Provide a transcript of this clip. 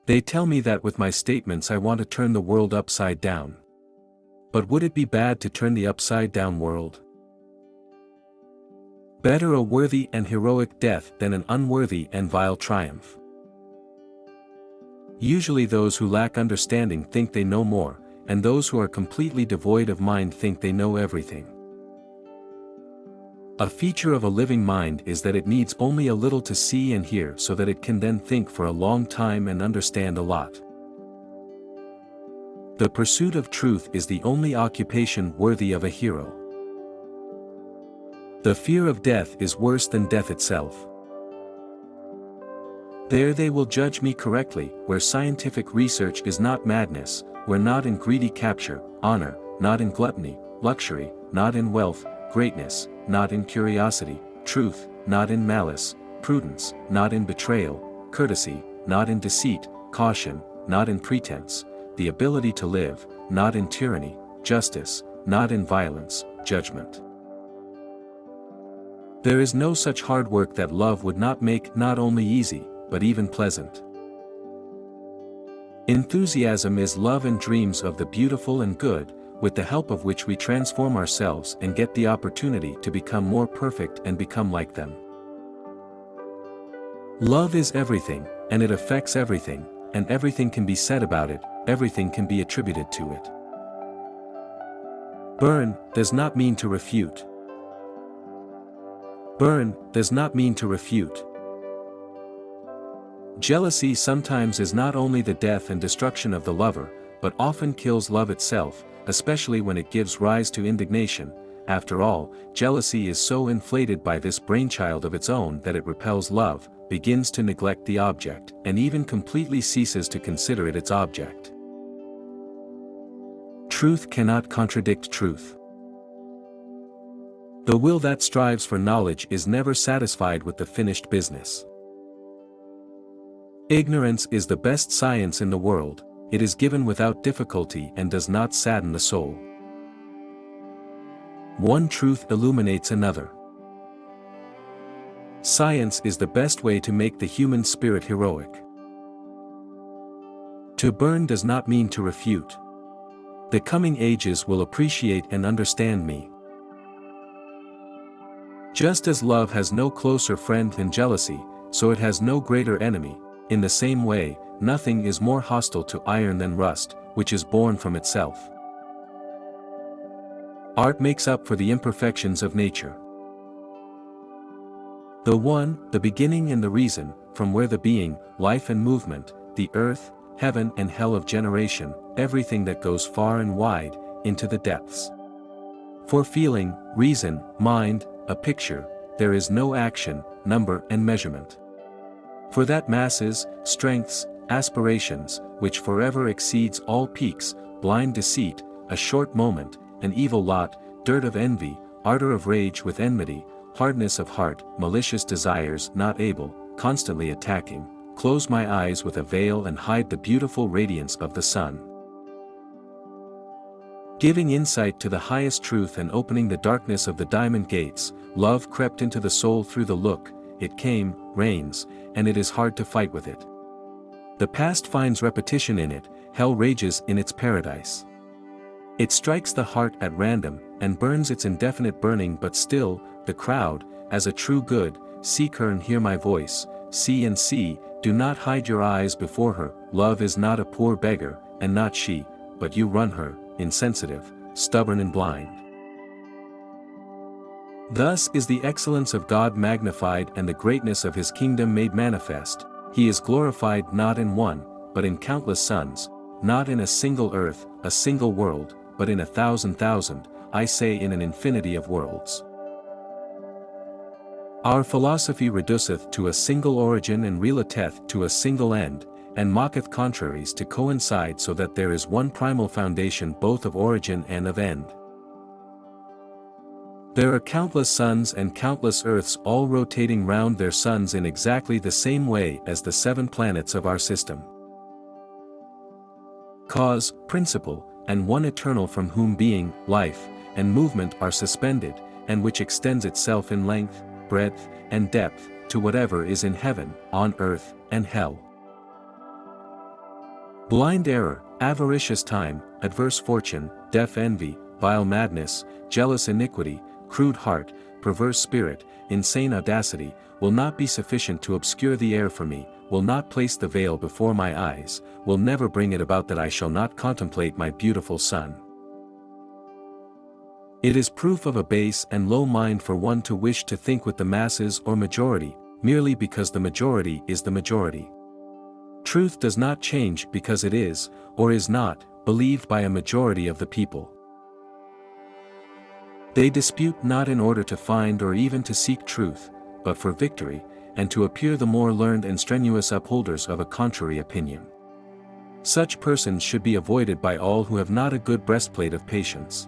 They tell me that with my statements I want to turn the world upside down. But would it be bad to turn the upside-down world? Better a worthy and heroic death than an unworthy and vile triumph. Usually those who lack understanding think they know more, and those who are completely devoid of mind think they know everything. A feature of a living mind is that it needs only a little to see and hear so that it can then think for a long time and understand a lot. The pursuit of truth is the only occupation worthy of a hero. The fear of death is worse than death itself. There they will judge me correctly, where scientific research is not madness, where not in greedy capture, honor, not in gluttony, luxury, not in wealth, greatness, not in curiosity, truth, not in malice, prudence, not in betrayal, courtesy, not in deceit, caution, not in pretense, the ability to live, not in tyranny, justice, not in violence, judgment. There is no such hard work that love would not make not only easy, but even pleasant. Enthusiasm is love and dreams of the beautiful and good, with the help of which we transform ourselves and get the opportunity to become more perfect and become like them. Love is everything, and it affects everything, and everything can be said about it, everything can be attributed to it. Burn does not mean to refute. Burn does not mean to refute. Jealousy sometimes is not only the death and destruction of the lover, but often kills love itself, especially when it gives rise to indignation. After all, jealousy is so inflated by this brainchild of its own that it repels love, begins to neglect the object, and even completely ceases to consider it its object. Truth cannot contradict truth. The will that strives for knowledge is never satisfied with the finished business. Ignorance is the best science in the world, it is given without difficulty and does not sadden the soul. One truth illuminates another. Science is the best way to make the human spirit heroic. To burn does not mean to refute. The coming ages will appreciate and understand me. Just as love has no closer friend than jealousy, so it has no greater enemy. In the same way, nothing is more hostile to iron than rust, which is born from itself. Art makes up for the imperfections of nature. The one, the beginning and the reason, from where the being, life and movement, the earth, heaven and hell of generation, everything that goes far and wide, into the depths. For feeling, reason, mind, a picture, there is no action, number and measurement. For that masses, strengths, aspirations, which forever exceeds all peaks, blind deceit, a short moment, an evil lot, dirt of envy, ardor of rage with enmity, hardness of heart, malicious desires not able, constantly attacking, close my eyes with a veil and hide the beautiful radiance of the sun. Giving insight to the highest truth and opening the darkness of the diamond gates, love crept into the soul through the look, it came, reigns, and it is hard to fight with it. The past finds repetition in it, hell rages in its paradise. It strikes the heart at random, and burns its indefinite burning, but still, the crowd, as a true good, seek her and hear my voice, see and see, do not hide your eyes before her, love is not a poor beggar, and not she, but you run her, insensitive, stubborn and blind. Thus is the excellence of God magnified and the greatness of his kingdom made manifest. He is glorified not in one, but in countless suns, not in a single earth, a single world, but in 1,000,000, I say in an infinity of worlds. Our philosophy reduceth to a single origin and relateth to a single end, and mocketh contraries to coincide, so that there is one primal foundation both of origin and of end. There are countless suns and countless earths, all rotating round their suns in exactly the same way as the 7 planets of our system. Cause, principle, and one eternal, from whom being, life, and movement are suspended, and which extends itself in length, breadth, and depth, to whatever is in heaven, on earth, and hell. Blind error, avaricious time, adverse fortune, deaf envy, vile madness, jealous iniquity, crude heart, perverse spirit, insane audacity, will not be sufficient to obscure the air for me, will not place the veil before my eyes, will never bring it about that I shall not contemplate my beautiful Son. It is proof of a base and low mind for one to wish to think with the masses or majority, merely because the majority is the majority. Truth does not change because it is, or is not, believed by a majority of the people. They dispute not in order to find or even to seek truth, but for victory, and to appear the more learned and strenuous upholders of a contrary opinion. Such persons should be avoided by all who have not a good breastplate of patience.